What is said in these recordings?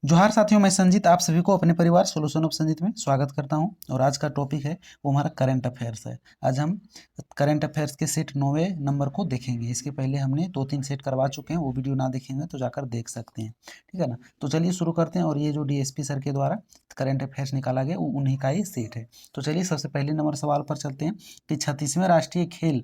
जोहार साथियों, मैं संजीत आप सभी को अपने परिवार सॉल्यूशन ऑफ संजीत में स्वागत करता हूं। और आज का टॉपिक है वो हमारा करंट अफेयर्स है। आज हम करंट अफेयर्स के सेट 9वें नंबर को देखेंगे। इसके पहले हमने 2-3 सेट करवा चुके हैं, वो वीडियो ना देखेंगे तो जाकर देख सकते हैं, ठीक है ना। तो चलिए शुरू करते हैं। और ये जो डीएसपी सर के द्वारा करंट अफेयर्स निकाला गया वो उन्हीं का ही सेट है। तो चलिए सबसे पहले नंबर सवाल पर चलते हैं कि 36वें राष्ट्रीय खेल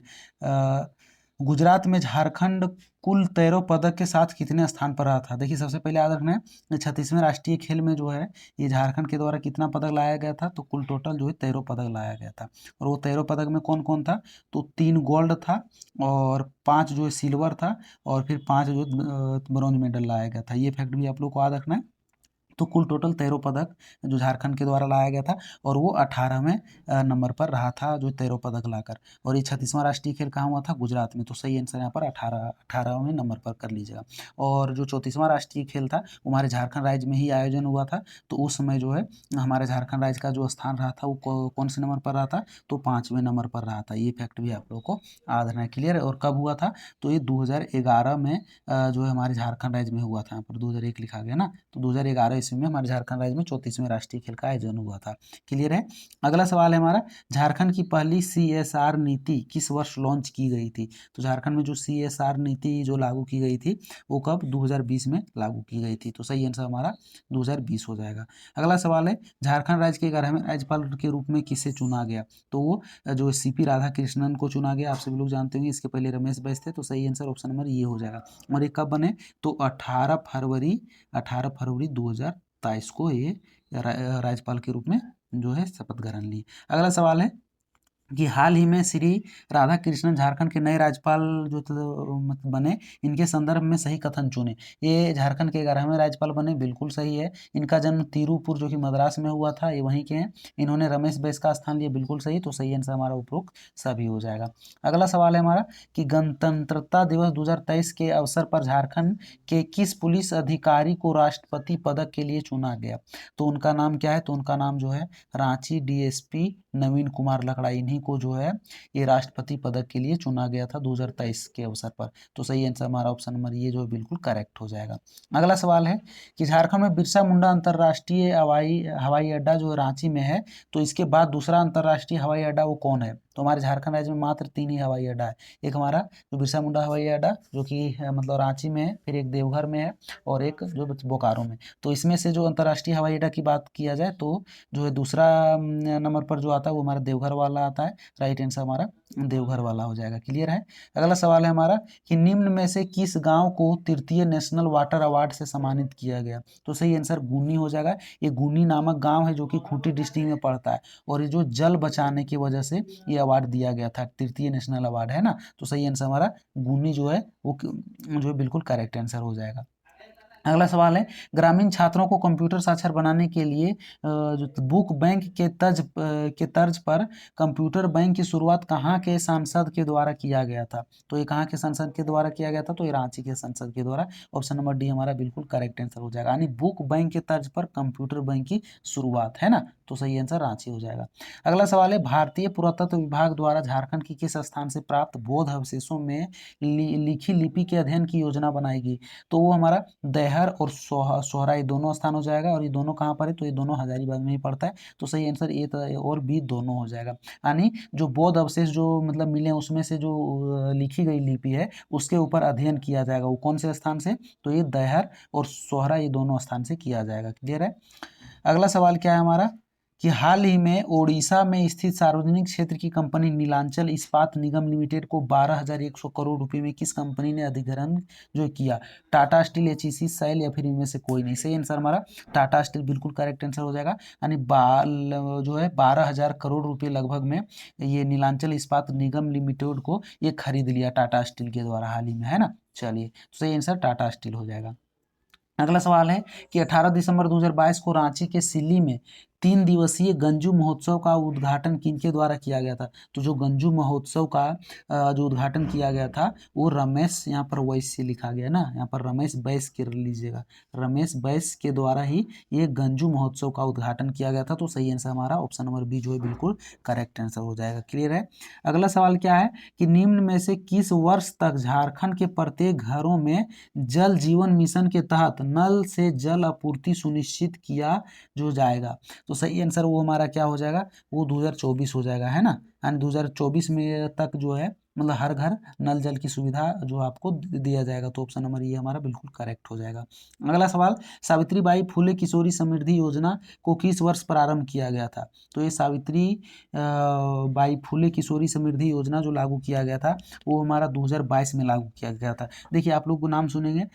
गुजरात में झारखंड कुल 13 पदक के साथ कितने स्थान पर रहा था। देखिए सबसे पहले याद रखना है 36वें राष्ट्रीय खेल में जो है ये झारखंड के द्वारा कितना पदक लाया गया था, तो कुल टोटल जो है 13 पदक लाया गया था। और वो 13 पदक में कौन कौन था, तो 3 गोल्ड था और 5 जो है सिल्वर था और फिर 5 जो ब्रॉन्ज मेडल लाया गया था। ये फैक्ट भी आप लोग को याद रखना है। तो कुल टोटल 13 पदक जो झारखंड के द्वारा लाया गया था और वो 18वें नंबर पर रहा था जो 13 पदक लाकर। और ये 36वां राष्ट्रीय खेल कहाँ हुआ था, गुजरात में। तो सही आंसर यहाँ पर 18वें नंबर पर कर लीजिएगा। और जो 34वां राष्ट्रीय खेल था वो हमारे झारखंड राज्य में ही आयोजन हुआ था। तो उस समय जो है हमारे झारखंड राज्य का जो स्थान रहा था वो कौन से नंबर पर रहा था, तो 5वें नंबर पर रहा था। ये फैक्ट भी आप लोगों को याद रखना है। क्लियर है। और कब हुआ था, तो ये 2011 में जो है हमारे झारखंड राज्य में हुआ था। यहाँ पर 2001 लिखा गया ना, तो 2011 ईस्वी में हमारे झारखंड राज्य में 34वें राष्ट्रीय खेल का आयोजन हुआ था। क्लियर है। अगला सवाल है हमारा, झारखंड की पहली सीएसआर नीति किस वर्ष लॉन्च की गई थी। तो झारखंड में जो सीएसआर नीति जो लागू की गई थी वो कब, 2020 में लागू की गई थी। तो सही आंसर हमारा 2020 हो जाएगा। अगला सवाल है, झारखंड राज्य के 11वें राज्यपाल के रूप में किसे चुना गया। तो वो जो सीपी राधाकृष्णन को चुना गया। आप सभी लोग जानते होंगे, इसके पहले रमेश बैस थे। तो सही आंसर ऑप्शन नंबर ये हो जाएगा। और ये कब बने, तो 18 फरवरी 2023 को ये राज्यपाल के रूप में जो है शपथ ग्रहण ली। अगला सवाल है कि हाल ही में श्री राधाकृष्णन झारखंड के नए राज्यपाल जो मतलब बने, इनके संदर्भ में सही कथन चुने। ये झारखंड के 11वें राज्यपाल बने, बिल्कुल सही है। इनका जन्म तिरुपुर जो कि मद्रास में हुआ था, ये वहीं के हैं। इन्होंने रमेश बैस का स्थान लिया, बिल्कुल सही। तो सही आंसर हमारा उपरोक्त सभी हो जाएगा। अगला सवाल है हमारा कि गणतंत्रता दिवस 2023 के अवसर पर झारखंड के किस पुलिस अधिकारी को राष्ट्रपति पदक के लिए चुना गया। तो उनका नाम क्या है, तो उनका नाम जो है रांची डीएसपी नवीन कुमार लकड़ा। इन्हीं को जो है ये राष्ट्रपति पदक के लिए चुना गया था 2023 के अवसर पर। तो सही आंसर हमारा ऑप्शन नंबर ये जो है बिल्कुल करेक्ट हो जाएगा। अगला सवाल है कि झारखंड में बिरसा मुंडा अंतर्राष्ट्रीय हवाई अड्डा जो रांची में है, तो इसके बाद दूसरा अंतर्राष्ट्रीय हवाई अड्डा वो कौन है। तो हमारे झारखंड राज्य में मात्र 3 ही हवाई अड्डा है। एक हमारा जो बिरसा मुंडा हवाई अड्डा जो कि मतलब रांची में है, फिर एक देवघर में है और एक जो बोकारो में। तो इसमें से जो अंतर्राष्ट्रीय हवाई अड्डा की बात किया जाए तो जो है दूसरा नंबर पर जो आता है वो हमारा देवघर वाला आता है। राइट आंसर हमारा देवघर वाला हो जाएगा। क्लियर है। अगला सवाल है हमारा कि निम्न में से किस गांव को तृतीय नेशनल वाटर अवार्ड से सम्मानित किया गया। तो सही आंसर गुनी हो जाएगा। ये गुनी नामक गांव है जो कि खूंटी डिस्ट्रिक्ट में पड़ता है और ये जो जल बचाने की वजह से ये अवार्ड दिया गया था, तृतीय नेशनल अवार्ड है ना। तो सही आंसर हमारा गुनी जो है वो जो है बिल्कुल करेक्ट आंसर हो जाएगा। अगला सवाल है, ग्रामीण छात्रों को कंप्यूटर साक्षर बनाने के लिए जो बुक बैंक के तर्ज पर कंप्यूटर बैंक की शुरुआत कहाँ के सांसद के द्वारा किया गया था। तो ये कहाँ के सांसद के द्वारा किया गया था, तो ये रांची के सांसद के द्वारा। ऑप्शन नंबर डी हमारा बिल्कुल करेक्ट आंसर हो जाएगा। यानी बुक बैंक के तर्ज पर कंप्यूटर बैंक की शुरुआत है ना, तो सही आंसर रांची हो जाएगा। अगला सवाल है, भारतीय पुरातत्व विभाग द्वारा झारखंड की किस स्थान से प्राप्त बौद्ध अवशेषों में लिखी लिपि के अध्ययन की योजना बनाएगी। तो वो हमारा दैहर और सोहरा ये दोनों स्थान हो जाएगा। और ये दोनों कहाँ पर है, तो ये दोनों हजारीबाग में ही पड़ता है। तो सही आंसर ए और बी दोनों हो जाएगा। यानी जो बौद्ध अवशेष जो मतलब मिले हैं उसमें से जो लिखी गई लिपि है उसके ऊपर अध्ययन किया जाएगा। वो कौन से स्थान से, तो ये दैहर और सोहरा ये दोनों स्थान से किया जाएगा। क्लियर है। अगला सवाल क्या है हमारा कि हाल ही में ओडिशा में स्थित सार्वजनिक क्षेत्र की कंपनी नीलांचल इस्पात निगम लिमिटेड को 12,100 करोड़ रुपए में किस कंपनी ने अधिग्रहण जो किया। टाटा स्टील, एचईसी, सेल या फिर इनमें से कोई नहीं। सही आंसर हमारा टाटा स्टील बिल्कुल करेक्ट आंसर हो जाएगा। यानी जो है 12,000 करोड़ रुपए लगभग में ये नीलांचल इस्पात निगम लिमिटेड को ये खरीद लिया टाटा स्टील के द्वारा हाल ही में, है ना। चलिए तो सही आंसर टाटा स्टील हो जाएगा। अगला सवाल है कि 18 दिसंबर 2022 को रांची के सिल्ली में 3 दिवसीय गंजू महोत्सव का उद्घाटन किनके द्वारा किया गया था? तो जो गंजू महोत्सव का जो उद्घाटन किया गया था वो रमेश, यहाँ पर वैश्य लिखा गया ना, यहाँ पर रमेश बैस के लीजिएगा, रमेश बैस के द्वारा ही ये गंजू महोत्सव का उद्घाटन किया गया था। तो सही आंसर हमारा ऑप्शन नंबर बी जो है बिल्कुल करेक्ट आंसर हो जाएगा। क्लियर है। अगला सवाल क्या है कि निम्न में से किस वर्ष तक झारखंड के प्रत्येक घरों में जल जीवन मिशन के तहत नल से जल आपूर्ति सुनिश्चित किया जो जाएगा? तो सही आंसर वो हमारा क्या हो जाएगा, वो 2024 हो जाएगा, है ना। यानी 2024 में तक जो है मतलब हर घर नल जल की सुविधा जो आपको दिया जाएगा। तो ऑप्शन नंबर ये हमारा बिल्कुल करेक्ट हो जाएगा। अगला सवाल, सावित्रीबाई फुले किशोरी समृद्धि योजना को किस वर्ष प्रारंभ किया गया था? तो ये सावित्री बाई फुले किशोरी समृद्धि योजना जो लागू किया गया था वो हमारा 2022 में लागू किया गया था। देखिए आप लोग को नाम सुनेंगे,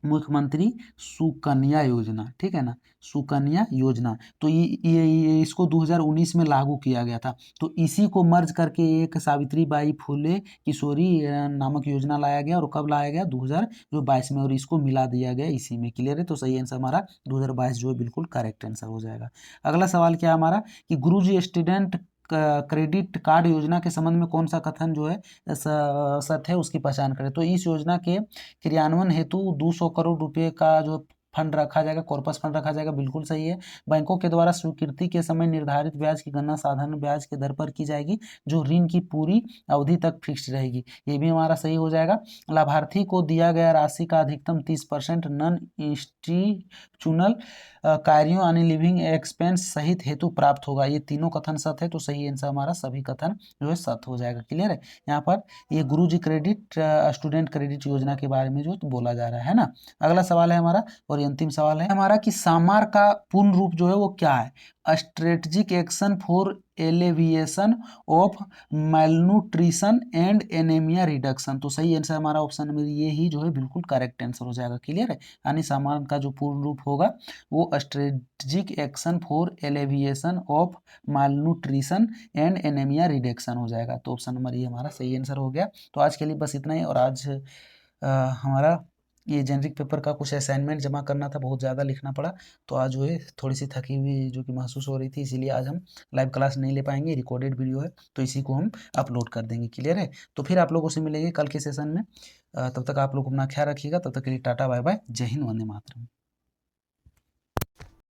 मुख्यमंत्री सुकन्या योजना, ठीक है ना, सुकन्या योजना। तो ये इसको 2019 में लागू किया गया था। तो इसी को मर्ज करके एक सावित्रीबाई फुले किशोरी नामक योजना लाया गया। और कब लाया गया? 2022 में, और इसको मिला दिया गया इसी में। क्लियर है। तो सही आंसर हमारा 2022 जो है बिल्कुल करेक्ट आंसर हो जाएगा। अगला सवाल क्या है हमारा कि गुरुजी स्टूडेंट क्रेडिट कार्ड योजना के संबंध में कौन सा कथन जो है सत्य है उसकी पहचान करें। तो इस योजना के क्रियान्वयन हेतु 200 करोड़ रुपए का जो फंड रखा जाएगा, कॉर्पस फंड रखा जाएगा, बिल्कुल सही है। बैंकों के द्वारा स्वीकृति के समय निर्धारित ब्याज की गणना साधारण ब्याज के दर पर की जाएगी जो ऋण की पूरी अवधि तक फिक्स्ड रहेगी, ये भी हमारा सही हो जाएगा। लाभार्थी को दिया गया राशि का अधिकतम 30% नॉन इंस्टीट्यूशनल कार्यों यानी लिविंग एक्सपेंस सहित हेतु प्राप्त होगा, ये तीनों कथन सत्य है। तो सही आंसर हमारा सभी कथन जो है सत्य हो जाएगा। क्लियर है। यहाँ पर ये गुरुजी क्रेडिट स्टूडेंट क्रेडिट योजना के बारे में जो बोला जा रहा है ना। अगला सवाल है हमारा और ये अंतिम सवाल है हमारा कि सामार का पूर्ण रूप जो है वो क्या है? Strategic action for alleviation of malnutrition and anaemia reduction. तो सही आंसर हमारा ऑप्शन नंबर ये ही जो है बिल्कुल करेक्ट आंसर हो जाएगा। क्लियर है। यानी सामार का जो पूर्ण रूप होगा वो strategic action for alleviation of malnutrition and anaemia reduction हो जाएगा। तो ऑप्शन नंबर ये हमारा सही आंसर हो गया। तो आज के लिए बस इतना ही। और आज हमारा ये जेनरिक पेपर का कुछ असाइनमेंट जमा करना था, बहुत ज़्यादा लिखना पड़ा। तो आज जो है थोड़ी सी थकी हुई जो कि महसूस हो रही थी, इसीलिए आज हम लाइव क्लास नहीं ले पाएंगे। रिकॉर्डेड वीडियो है तो इसी को हम अपलोड कर देंगे। क्लियर है। तो फिर आप लोगों से मिलेंगे कल के सेशन में। तब तक आप लोग अपना ख्याल रखिएगा। तब तक के लिए टाटा बाय बाय, जय हिंद, वंदे मातरम।